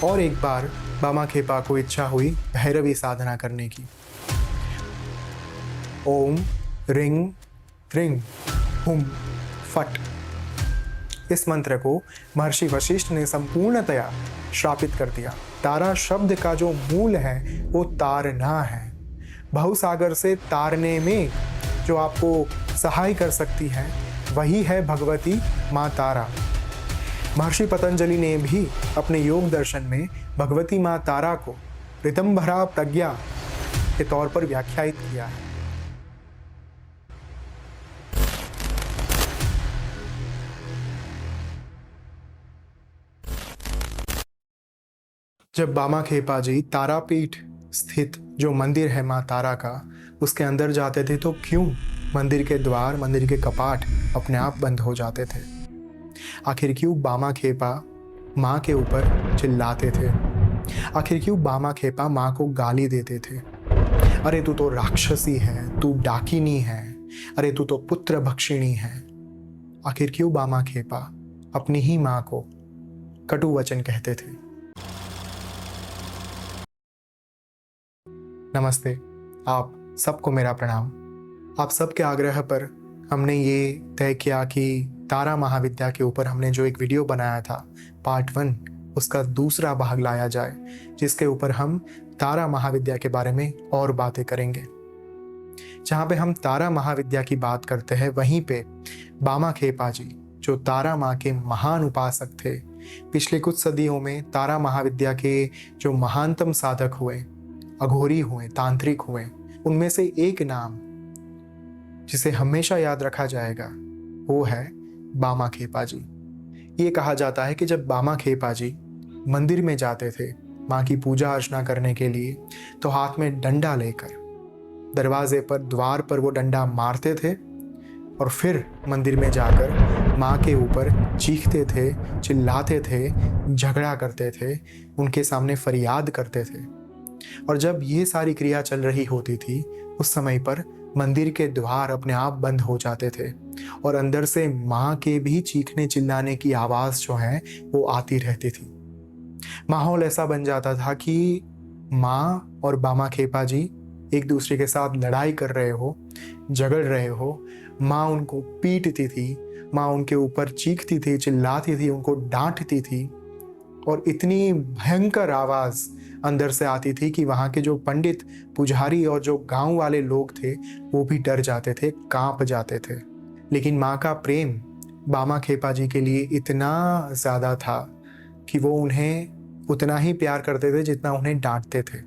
और एक बार बामा खेपा को इच्छा हुई भैरवी साधना करने की। ओम रिंग रिंग हुम फट, इस मंत्र को महर्षि वशिष्ठ ने संपूर्णतया श्रापित कर दिया। तारा शब्द का जो मूल है वो तारना है। बहुसागर से तारने में जो आपको सहाय कर सकती है वही है भगवती माँ तारा। महर्षि पतंजलि ने भी अपने योग दर्शन में भगवती माँ तारा को ऋतंभरा प्रज्ञा के तौर पर व्याख्यायित किया है। जब बामा खेपा जी तारापीठ स्थित जो मंदिर है माँ तारा का, उसके अंदर जाते थे तो क्यों मंदिर के द्वार, मंदिर के कपाट अपने आप बंद हो जाते थे? आखिर क्यों बामा खेपा माँ के ऊपर चिल्लाते थे? आखिर क्यों बामा खेपा माँ को गाली देते थे? अरे तू तो राक्षसी है, तू डाकिनी है, अरे तू तो पुत्र भक्षिणी है। आखिर क्यों बामा खेपा अपनी ही माँ को कटु वचन कहते थे? नमस्ते, आप सबको मेरा प्रणाम। आप सबके आग्रह पर हमने ये तय किया कि तारा महाविद्या के ऊपर हमने जो एक वीडियो बनाया था पार्ट 1, उसका दूसरा भाग लाया जाए, जिसके ऊपर हम तारा महाविद्या के बारे में और बातें करेंगे। जहाँ पे हम तारा महाविद्या की बात करते हैं वहीं पे बामा खेपा जी जो तारा माँ के महान उपासक थे, पिछले कुछ सदियों में तारा महाविद्या के जो महानतम साधक हुए, अघोरी हुए, तांत्रिक हुए, उनमें से एक नाम जिसे हमेशा याद रखा जाएगा वो है बामा खेपा जी। ये कहा जाता है कि जब बामा खेपा जी मंदिर में जाते थे माँ की पूजा अर्चना करने के लिए, तो हाथ में डंडा लेकर दरवाजे पर, द्वार पर वो डंडा मारते थे और फिर मंदिर में जाकर माँ के ऊपर चीखते थे, चिल्लाते थे, झगड़ा करते थे, उनके सामने फरियाद करते थे। और जब ये सारी क्रिया चल रही होती थी, उस समय पर मंदिर के द्वार अपने आप बंद हो जाते थे और अंदर से माँ के भी चीखने चिल्लाने की आवाज़ जो है वो आती रहती थी। माहौल ऐसा बन जाता था कि माँ और बामा खेपा जी एक दूसरे के साथ लड़ाई कर रहे हो, झगड़ रहे हो। माँ उनको पीटती थी, माँ उनके ऊपर चीखती थी, चिल्लाती थी, उनको डांटती थी और इतनी भयंकर आवाज़ अंदर से आती थी कि वहाँ के जो पंडित, पुजारी और जो गांव वाले लोग थे वो भी डर जाते थे, कांप जाते थे। लेकिन माँ का प्रेम बामा खेपा जी के लिए इतना ज़्यादा था कि वो उन्हें उतना ही प्यार करते थे जितना उन्हें डांटते थे।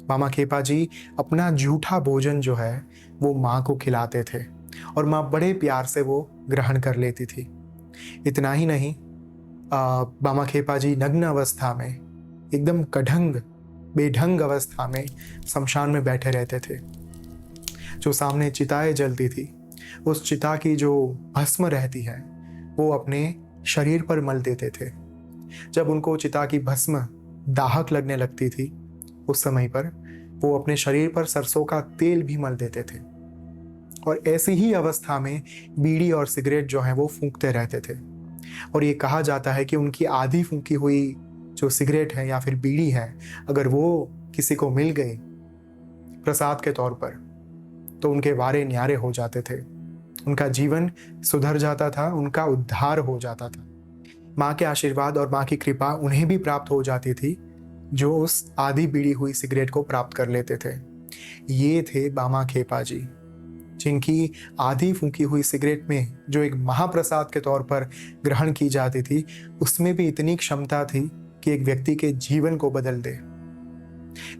बामा खेपा जी अपना जूठा भोजन जो है वो माँ को खिलाते थे और माँ बड़े प्यार से वो ग्रहण कर लेती थी। इतना ही नहीं, बामा खेपा जी नग्न अवस्था में, एकदम कढंग बेढंग अवस्था में शमशान में बैठे रहते थे। जो सामने चिताएं जलती थी, उस चिता की जो भस्म रहती है वो अपने शरीर पर मल देते थे। जब उनको चिता की भस्म दाहक लगने लगती थी, उस समय पर वो अपने शरीर पर सरसों का तेल भी मल देते थे और ऐसी ही अवस्था में बीड़ी और सिगरेट जो है वो फूंकते रहते थे। और ये कहा जाता है कि उनकी आधी फूंकी हुई जो सिगरेट है या फिर बीड़ी है, अगर वो किसी को मिल गई प्रसाद के तौर पर, तो उनके वारे न्यारे हो जाते थे, उनका जीवन सुधर जाता था, उनका उद्धार हो जाता था। माँ के आशीर्वाद और माँ की कृपा उन्हें भी प्राप्त हो जाती थी जो उस आधी बीड़ी हुई सिगरेट को प्राप्त कर लेते थे। ये थे बामा खेपा जी, जिनकी आधी फूंकी हुई सिगरेट में जो एक महाप्रसाद के तौर पर ग्रहण की जाती थी, उसमें भी इतनी क्षमता थी कि एक व्यक्ति के जीवन को बदल दे।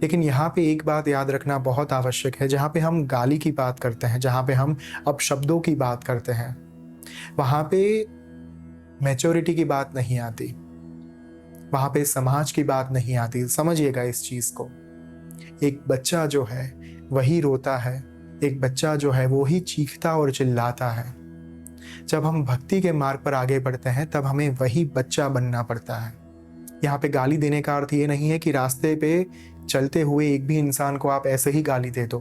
लेकिन यहाँ पे एक बात याद रखना बहुत आवश्यक है, जहाँ पे हम गाली की बात करते हैं, जहाँ पे हम अपशब्दों की बात करते हैं, वहाँ पे मैच्योरिटी की बात नहीं आती, वहाँ पे समाज की बात नहीं आती। समझिएगा इस चीज़ को। एक बच्चा जो है वही रोता है, एक बच्चा जो है वो ही चीखता और चिल्लाता है। जब हम भक्ति के मार्ग पर आगे बढ़ते हैं तब हमें वही बच्चा बनना पड़ता है। यहाँ पे गाली देने का अर्थ ये नहीं है कि रास्ते पे चलते हुए एक भी इंसान को आप ऐसे ही गाली दे दो।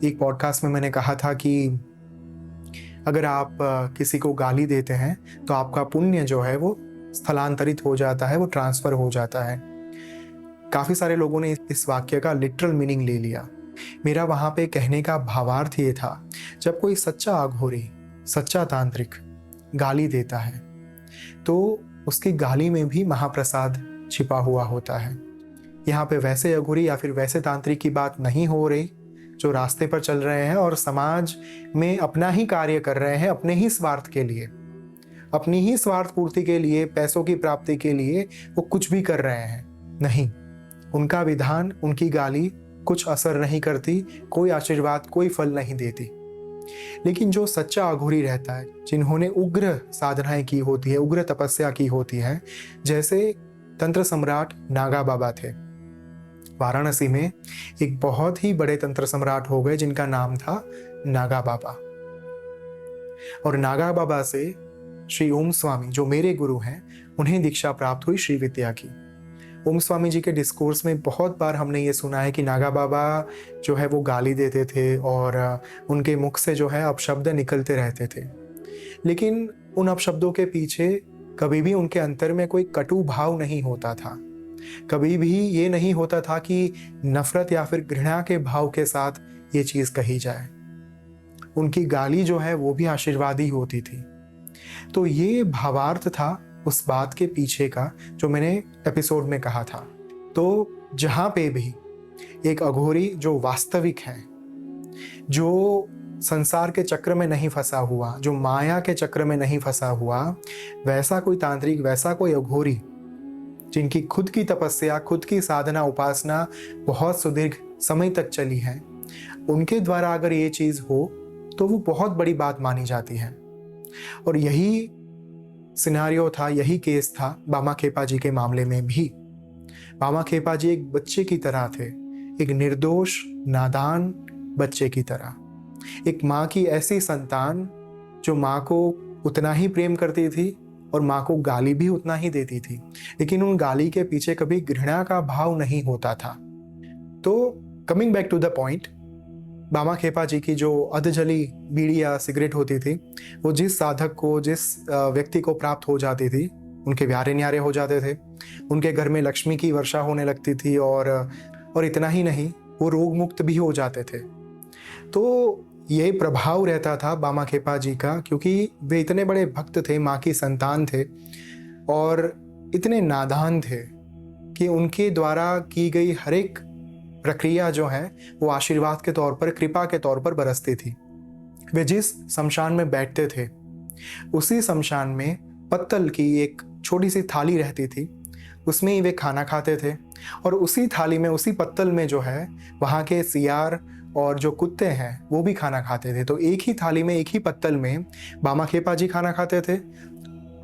एक पॉडकास्ट में मैंने कहा था कि अगर आप किसी को गाली देते हैं तो आपका पुण्य जो है वो स्थलांतरित हो जाता है, वो ट्रांसफर हो जाता है। काफ़ी सारे लोगों ने इस वाक्य का लिटरल मीनिंग ले लिया। मेरा वहाँ पे कहने का भावार्थ ये था, जब कोई सच्चा अघोरी, सच्चा तांत्रिक गाली देता है तो उसकी गाली में भी महाप्रसाद छिपा हुआ होता है। यहाँ पे वैसे अघोरी या फिर वैसे तांत्रिक की बात नहीं हो रही जो रास्ते पर चल रहे हैं और समाज में अपना ही कार्य कर रहे हैं, अपने ही स्वार्थ के लिए, अपनी ही स्वार्थ पूर्ति के लिए, पैसों की प्राप्ति के लिए वो कुछ भी कर रहे हैं। नहीं, उनका विधान, उनकी गाली कुछ असर नहीं करती, कोई आशीर्वाद, कोई फल नहीं देती। लेकिन जो सच्चा अघोरी रहता है, जिन्होंने उग्र साधनाएं की होती है, उग्र तपस्या की होती है, जैसे तंत्र सम्राट नागा बाबा थे। वाराणसी में एक बहुत ही बड़े तंत्र सम्राट हो गए जिनका नाम था नागा बाबा। और नागा बाबा से श्री ओम स्वामी, जो मेरे गुरु हैं, उन्हें दीक्षा प्राप्त हुई श्री विद्या की। ओम स्वामी जी के डिस्कोर्स में बहुत बार हमने ये सुना है कि नागा बाबा जो है वो गाली देते थे और उनके मुख से जो है अपशब्द निकलते रहते थे। लेकिन उन अपशब्दों के पीछे कभी भी उनके अंतर में कोई कटु भाव नहीं होता था। कभी भी ये नहीं होता था कि नफरत या फिर घृणा के भाव के साथ ये चीज़ कही जाए। उनकी गाली जो है वो भी आशीर्वाद ही होती थी। तो ये भावार्थ था उस बात के पीछे का जो मैंने एपिसोड में कहा था। तो जहाँ पे भी एक अघोरी जो वास्तविक है, जो संसार के चक्र में नहीं फंसा हुआ, जो माया के चक्र में नहीं फंसा हुआ, वैसा कोई तांत्रिक, वैसा कोई अघोरी जिनकी खुद की तपस्या, खुद की साधना, उपासना बहुत सुदीर्घ समय तक चली है, उनके द्वारा अगर ये चीज़ हो तो वो बहुत बड़ी बात मानी जाती है। और यही सिनेरियो था, यही केस था बामा खेपा जी के मामले में भी। बामा खेपा जी एक बच्चे की तरह थे, एक निर्दोष नादान बच्चे की तरह, एक माँ की ऐसी संतान जो माँ को उतना ही प्रेम करती थी और माँ को गाली भी उतना ही देती थी, लेकिन उन गाली के पीछे कभी घृणा का भाव नहीं होता था। तो coming back to the point, Bama Khepa जी की जो अधजली बीड़ी या सिगरेट होती थी, वो जिस साधक को, जिस व्यक्ति को प्राप्त हो जाती थी, उनके व्यारे न्यारे हो जाते थे, उनके घर में लक्ष्मी की वर्षा होने लगती थी और इतना ही नहीं, वो रोग मुक्त भी हो जाते थे। तो ये प्रभाव रहता था बामा खेपा जी का, क्योंकि वे इतने बड़े भक्त थे, माँ की संतान थे और इतने नादान थे कि उनके द्वारा की गई हर एक प्रक्रिया जो है वो आशीर्वाद के तौर पर, कृपा के तौर पर बरसती थी। वे जिस शमशान में बैठते थे, उसी शमशान में पत्तल की एक छोटी सी थाली रहती थी, उसमें ही वे खाना खाते थे और उसी थाली में, उसी पत्तल में जो है वहाँ के सियार और जो कुत्ते हैं वो भी खाना खाते थे। तो एक ही थाली में, एक ही पत्तल में बामा खेपा जी खाना खाते थे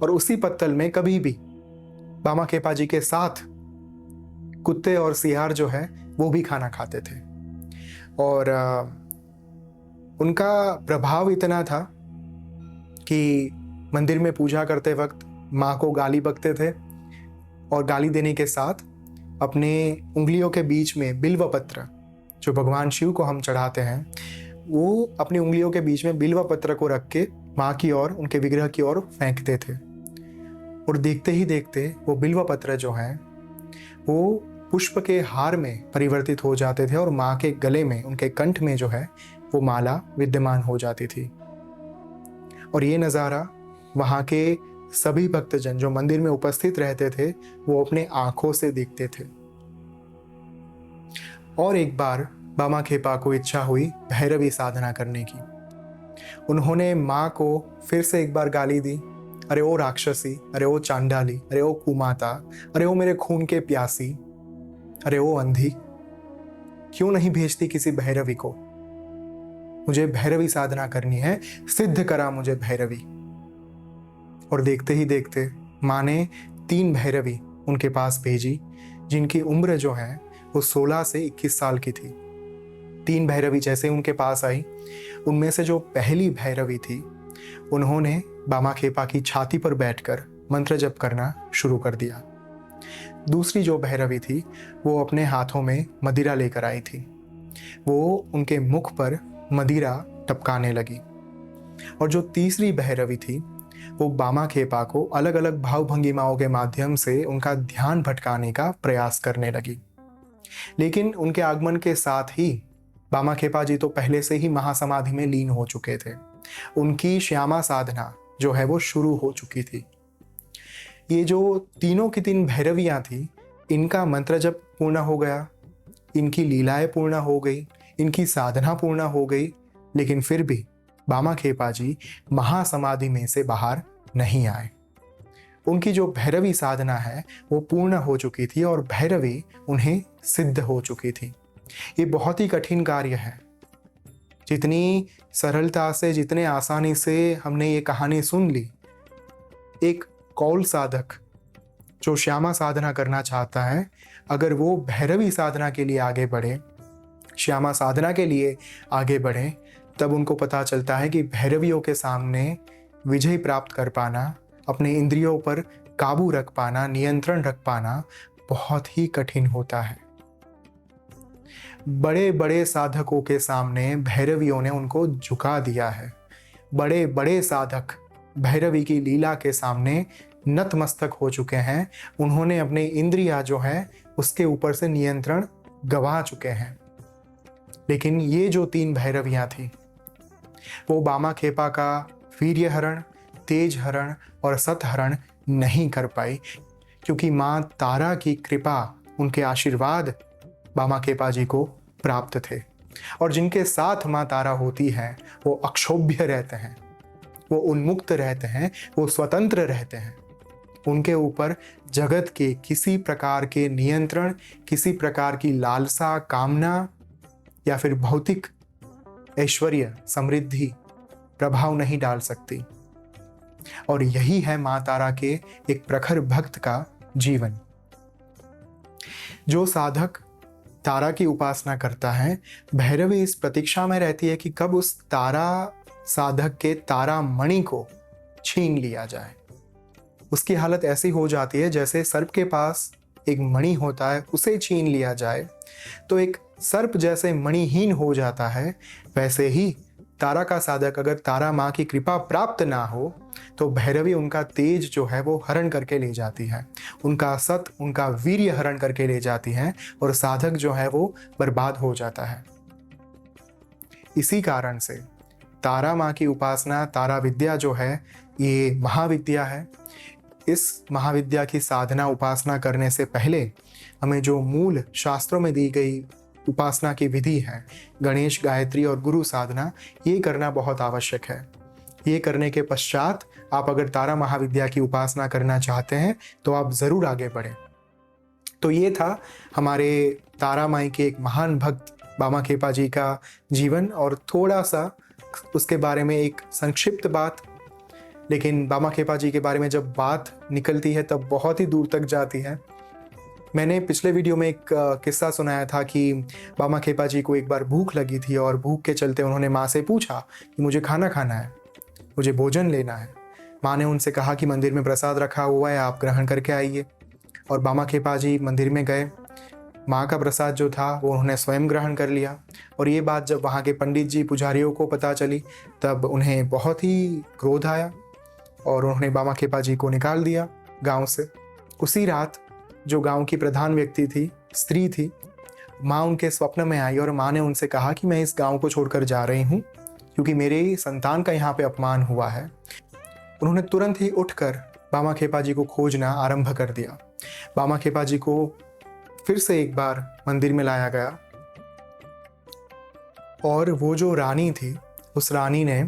और उसी पत्तल में कभी भी बामा खेपा जी के साथ कुत्ते और सियार जो है वो भी खाना खाते थे। और उनका प्रभाव इतना था कि मंदिर में पूजा करते वक्त माँ को गाली बकते थे और गाली देने के साथ अपने उंगलियों के बीच में बिल्व पत्र, जो भगवान शिव को हम चढ़ाते हैं, वो अपनी उंगलियों के बीच में बिल्व पत्र को रख के माँ की ओर, उनके विग्रह की ओर फेंकते थे। और देखते ही देखते वो बिल्व पत्र जो हैं वो पुष्प के हार में परिवर्तित हो जाते थे और माँ के गले में, उनके कंठ में जो है वो माला विद्यमान हो जाती थी। और ये नज़ारा वहाँ के सभी भक्तजन जो मंदिर में उपस्थित रहते थे वो अपने आंखों से देखते थे। और एक बार बामा खेपा को इच्छा हुई भैरवी साधना करने की। उन्होंने माँ को फिर से एक बार गाली दी, अरे ओ राक्षसी, अरे ओ चांडाली, अरे ओ कुमाता, अरे ओ मेरे खून के प्यासी, अरे ओ अंधी, क्यों नहीं भेजती किसी भैरवी को? मुझे भैरवी साधना करनी है, सिद्ध करा मुझे भैरवी। और देखते ही देखते माँ ने 3 भैरवी उनके पास भेजी, जिनकी उम्र जो है वो 16 से 21 साल की थी। 3 भैरवी जैसे उनके पास आई, उनमें से जो पहली भैरवी थी, उन्होंने बामा खेपा की छाती पर बैठकर मंत्र जप करना शुरू कर दिया। दूसरी जो भैरवी थी वो अपने हाथों में मदिरा लेकर आई थी। वो उनके मुख पर मदिरा टपकाने लगी। और जो तीसरी भैरवी थी वो बामा खेपा को अलग अलग भाव भंगिमाओं के माध्यम से उनका ध्यान भटकाने का प्रयास करने लगी। लेकिन उनके आगमन के साथ ही बामा खेपा जी तो पहले से ही महासमाधि में लीन हो चुके थे। उनकी श्यामा साधना जो है वो शुरू हो चुकी थी। ये जो तीनों की तीन भैरवियां थी, इनका मंत्र जब पूर्ण हो गया, इनकी लीलाएं पूर्ण हो गई, इनकी साधना पूर्ण हो गई, लेकिन फिर भी बामा खेपा जी महासमाधि में से बाहर नहीं आए। उनकी जो भैरवी साधना है वो पूर्ण हो चुकी थी और भैरवी उन्हें सिद्ध हो चुकी थी। ये बहुत ही कठिन कार्य है। जितनी सरलता से, जितने आसानी से हमने ये कहानी सुन ली, एक कौल साधक जो श्यामा साधना करना चाहता है, अगर वो भैरवी साधना के लिए आगे बढ़े, श्यामा साधना के लिए आगे बढ़े, तब उनको पता चलता है कि भैरवियों के सामने विजय प्राप्त कर पाना, अपने इंद्रियों पर काबू रख पाना, नियंत्रण रख पाना बहुत ही कठिन होता है। बड़े बड़े साधकों के सामने भैरवियों ने उनको झुका दिया है। बड़े बड़े साधक भैरवी की लीला के सामने नतमस्तक हो चुके हैं। उन्होंने अपने इंद्रियां जो है उसके ऊपर से नियंत्रण गंवा चुके हैं। लेकिन ये जो तीन भैरवियां थी, वो बामा खेपा का वीर्य हरण, तेज हरण और सत हरण नहीं कर पाई, क्योंकि माँ तारा की कृपा, उनके आशीर्वाद बामा खेपा जी को प्राप्त थे। और जिनके साथ माँ तारा होती है वो अक्षोभ्य रहते हैं, वो उन्मुक्त रहते हैं, वो स्वतंत्र रहते हैं। उनके ऊपर जगत के किसी प्रकार के नियंत्रण, किसी प्रकार की लालसा, कामना या फिर भौतिक ऐश्वर्य, समृद्धि प्रभाव नहीं डाल सकती। और यही है माँ तारा के एक प्रखर भक्त का जीवन। जो साधक तारा की उपासना करता है, भैरवी इस प्रतीक्षा में रहती है कि कब उस तारा साधक के तारा मणि को छीन लिया जाए। उसकी हालत ऐसी हो जाती है जैसे सर्प के पास एक मणि होता है, उसे छीन लिया जाए तो एक सर्प जैसे मणिहीन हो जाता है। वैसे ही तारा का साधक अगर तारा माँ की कृपा प्राप्त ना हो तो भैरवी उनका तेज जो है वो हरण करके ले जाती है, उनका सत, उनका वीर्य हरण करके ले जाती है और साधक जो है वो बर्बाद हो जाता है। इसी कारण से तारा माँ की उपासना, तारा विद्या जो है ये महाविद्या है। इस महाविद्या की साधना, उपासना करने से पहले हमें जो मूल शास्त्रों में दी गई उपासना की विधि है, गणेश, गायत्री और गुरु साधना, ये करना बहुत आवश्यक है। ये करने के पश्चात आप अगर तारा महाविद्या की उपासना करना चाहते हैं तो आप ज़रूर आगे बढ़ें। तो ये था हमारे तारा माई के एक महान भक्त बामा खेपा जी का जीवन और थोड़ा सा उसके बारे में एक संक्षिप्त बात। लेकिन बामा खेपा जी के बारे में जब बात निकलती है तब बहुत ही दूर तक जाती है। मैंने पिछले वीडियो में एक किस्सा सुनाया था कि बामा खेपा जी को एक बार भूख लगी थी और भूख के चलते उन्होंने माँ से पूछा कि मुझे खाना खाना है, मुझे भोजन लेना है। माँ ने उनसे कहा कि मंदिर में प्रसाद रखा हुआ है, आप ग्रहण करके आइए। और बामा खेपा जी मंदिर में गए। माँ का प्रसाद जो था वो उन्होंने स्वयं ग्रहण कर लिया। और ये बात जब वहाँ के पंडित जी, पुजारियों को पता चली तब उन्हें बहुत ही क्रोध आया और उन्होंने बामा खेपा जी को निकाल दिया गाँव से। उसी रात जो गांव की प्रधान व्यक्ति थी, स्त्री थी, माँ उनके स्वप्न में आई और माँ ने उनसे कहा कि मैं इस गांव को छोड़कर जा रही हूँ क्योंकि मेरे संतान का यहाँ पे अपमान हुआ है। उन्होंने तुरंत ही उठकर बामा खेपा जी को खोजना आरंभ कर दिया। बामा खेपा जी को फिर से एक बार मंदिर में लाया गया और वो जो रानी थी, उस रानी ने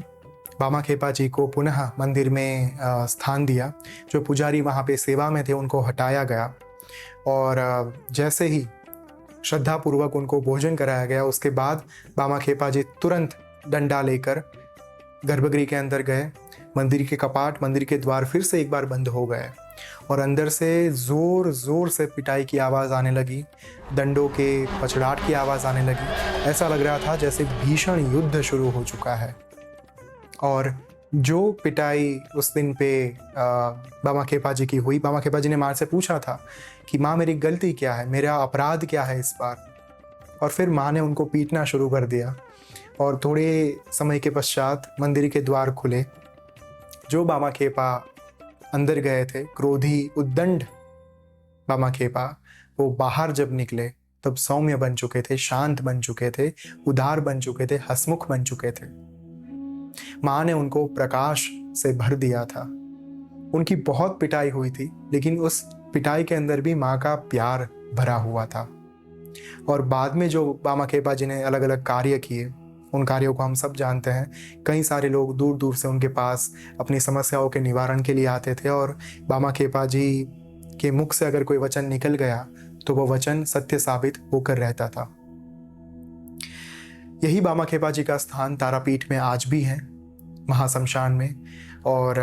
बामा खेपा जी को पुनः मंदिर में स्थान दिया। जो पुजारी वहाँ पे सेवा में थे उनको हटाया गया और जैसे ही श्रद्धापूर्वक उनको भोजन कराया गया, उसके बाद बामा खेपा जी तुरंत डंडा लेकर गर्भगृह के अंदर गए। मंदिर के कपाट, मंदिर के द्वार फिर से एक बार बंद हो गए और अंदर से ज़ोर ज़ोर से पिटाई की आवाज़ आने लगी, डंडों के पछड़ाट की आवाज़ आने लगी। ऐसा लग रहा था जैसे भीषण युद्ध शुरू हो चुका है। और जो पिटाई उस दिन पे बामा खेपा जी की हुई, बामा खेपा जी ने माँ से पूछा था कि माँ मेरी गलती क्या है, मेरा अपराध क्या है इस बार। और फिर माँ ने उनको पीटना शुरू कर दिया और थोड़े समय के पश्चात मंदिर के द्वार खुले जो बामाखेपा अंदर गए थे, क्रोधी उद्दंड बामाखेपा, वो बाहर जब निकले तब सौम्य बन चुके थे, शांत बन चुके थे, उदार बन चुके थे, हंसमुख बन चुके थे। माँ ने उनको प्रकाश से भर दिया था। उनकी बहुत पिटाई हुई थी, लेकिन उस पिटाई के अंदर भी माँ का प्यार भरा हुआ था। और बाद में जो बामाखेपा जी ने अलग अलग कार्य किए, उन कार्यों को हम सब जानते हैं। कई सारे लोग दूर दूर से उनके पास अपनी समस्याओं के निवारण के लिए आते थे, और बामाखेपा जी के मुख से अगर कोई वचन निकल गया तो वो वचन सत्य साबित होकर रहता था। यही बामाखेपा जी का स्थान तारापीठ में आज भी है, महाशमशान में। और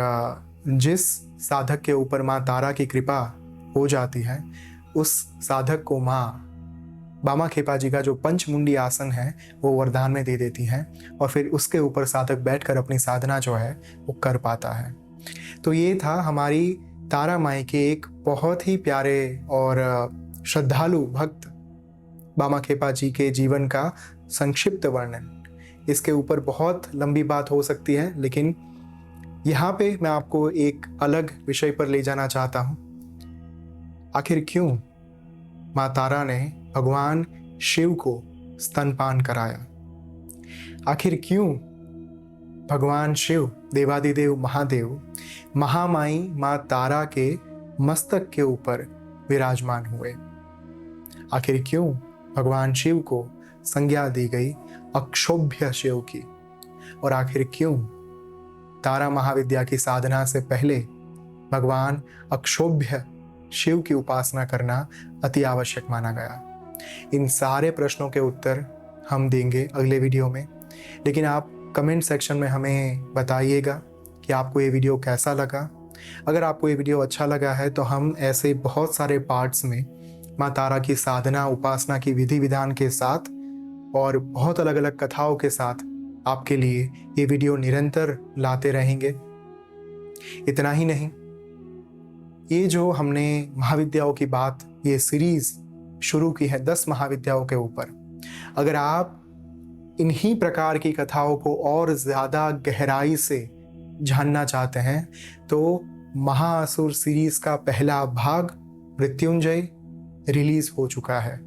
जिस साधक के ऊपर माँ तारा की कृपा हो जाती है, उस साधक को माँ बामाखेपा जी का जो पंचमुंडी आसन है वो वरदान में दे देती हैं, और फिर उसके ऊपर साधक बैठकर अपनी साधना जो है वो कर पाता है। तो ये था हमारी तारा माई के एक बहुत ही प्यारे और श्रद्धालु भक्त बामाखेपा जी के जीवन का संक्षिप्त वर्णन। इसके ऊपर बहुत लंबी बात हो सकती है, लेकिन यहाँ पे मैं आपको एक अलग विषय पर ले जाना चाहता हूँ। आखिर क्यों माँ तारा ने भगवान शिव को स्तनपान कराया? आखिर क्यों भगवान शिव, देवादिदेव महादेव, महामाई माँ तारा के मस्तक के ऊपर विराजमान हुए? आखिर क्यों भगवान शिव को संज्ञा दी गई अक्षोभ्य शिव की? और आखिर क्यों तारा महाविद्या की साधना से पहले भगवान अक्षोभ्य शिव की उपासना करना अति आवश्यक माना गया? इन सारे प्रश्नों के उत्तर हम देंगे अगले वीडियो में, लेकिन आप कमेंट सेक्शन में हमें बताइएगा कि आपको ये वीडियो कैसा लगा। अगर आपको ये वीडियो अच्छा लगा है तो हम ऐसे बहुत सारे पार्ट्स में माँ तारा की साधना उपासना की विधि विधान के साथ और बहुत अलग अलग कथाओं के साथ आपके लिए ये वीडियो निरंतर लाते रहेंगे। इतना ही नहीं, ये जो हमने महाविद्याओं की बात, ये सीरीज शुरू की है 10 महाविद्याओं के ऊपर, अगर आप इन्हीं प्रकार की कथाओं को और ज़्यादा गहराई से जानना चाहते हैं तो महाअसुर सीरीज का पहला भाग मृत्युंजय रिलीज हो चुका है।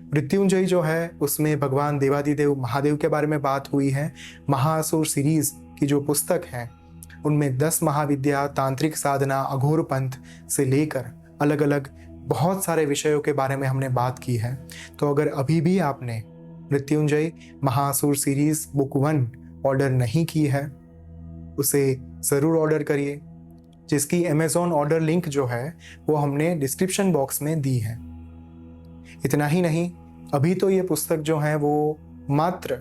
मृत्युंजय जो है उसमें भगवान देवादिदेव महादेव के बारे में बात हुई है। महाअसुर सीरीज की जो पुस्तक है उनमें 10 महाविद्या, तांत्रिक साधना, अघोर पंथ से लेकर अलग अलग बहुत सारे विषयों के बारे में हमने बात की है। तो अगर अभी भी आपने मृत्युंजय महाअसुर सीरीज बुक 1 ऑर्डर नहीं की है, उसे ज़रूर ऑर्डर करिए, जिसकी अमेज़ॉन ऑर्डर लिंक जो है वो हमने डिस्क्रिप्शन बॉक्स में दी है। इतना ही नहीं, अभी तो ये पुस्तक जो है वो मात्र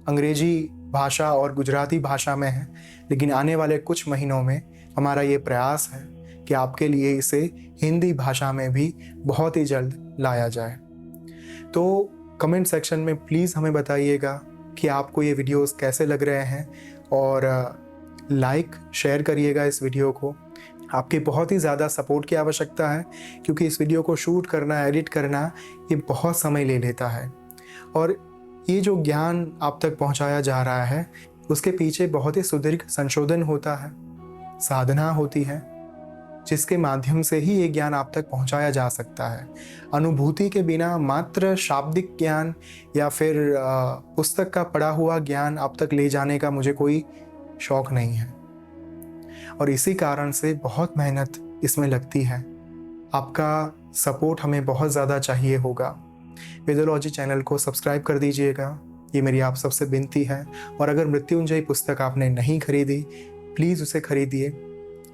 अंग्रेजी भाषा और गुजराती भाषा में है, लेकिन आने वाले कुछ महीनों में हमारा ये प्रयास है कि आपके लिए इसे हिंदी भाषा में भी बहुत ही जल्द लाया जाए। तो कमेंट सेक्शन में प्लीज़ हमें बताइएगा कि आपको ये वीडियोस कैसे लग रहे हैं, और लाइक शेयर करिएगा इस वीडियो को। आपकी बहुत ही ज़्यादा सपोर्ट की आवश्यकता है, क्योंकि इस वीडियो को शूट करना, एडिट करना ये बहुत समय ले लेता है, और ये जो ज्ञान आप तक पहुंचाया जा रहा है उसके पीछे बहुत ही सुदीर्घ संशोधन होता है, साधना होती है, जिसके माध्यम से ही ये ज्ञान आप तक पहुंचाया जा सकता है। अनुभूति के बिना मात्र शाब्दिक ज्ञान या फिर पुस्तक का पढ़ा हुआ ज्ञान आप तक ले जाने का मुझे कोई शौक नहीं है, और इसी कारण से बहुत मेहनत इसमें लगती है। आपका सपोर्ट हमें बहुत ज़्यादा चाहिए होगा। वेदोलॉजी चैनल को सब्सक्राइब कर दीजिएगा, ये मेरी आप सबसे विनती है। और अगर मृत्युंजय पुस्तक आपने नहीं खरीदी, प्लीज़ उसे खरीदिए।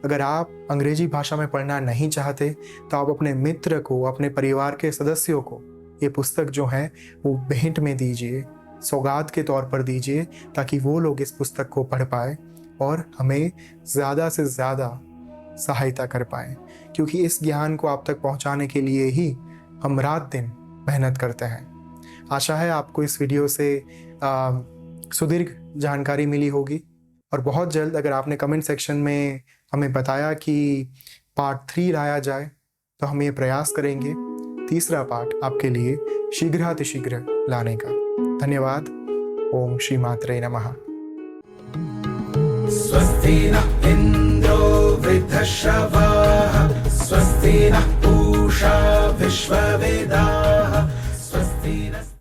अगर आप अंग्रेजी भाषा में पढ़ना नहीं चाहते तो आप अपने मित्र को, अपने परिवार के सदस्यों को ये पुस्तक जो है वो भेंट में दीजिए, सौगात के तौर पर दीजिए, ताकि वो लोग इस पुस्तक को पढ़ पाए और हमें ज़्यादा से ज़्यादा सहायता कर पाएँ, क्योंकि इस ज्ञान को आप तक पहुंचाने के लिए ही हम रात दिन मेहनत करते हैं। आशा है आपको इस वीडियो से सुदीर्घ जानकारी मिली होगी, और बहुत जल्द अगर आपने कमेंट सेक्शन में हमें बताया कि पार्ट 3 लाया जाए तो हम ये प्रयास करेंगे तीसरा पार्ट आपके लिए शीघ्रातिशीघ्र लाने का। धन्यवाद। ओम श्री मात्रे नमः। स्वस्ति नः इन्द्रो वृद्धश्रवाः स्वस्ति नः पूषा विश्ववेदाः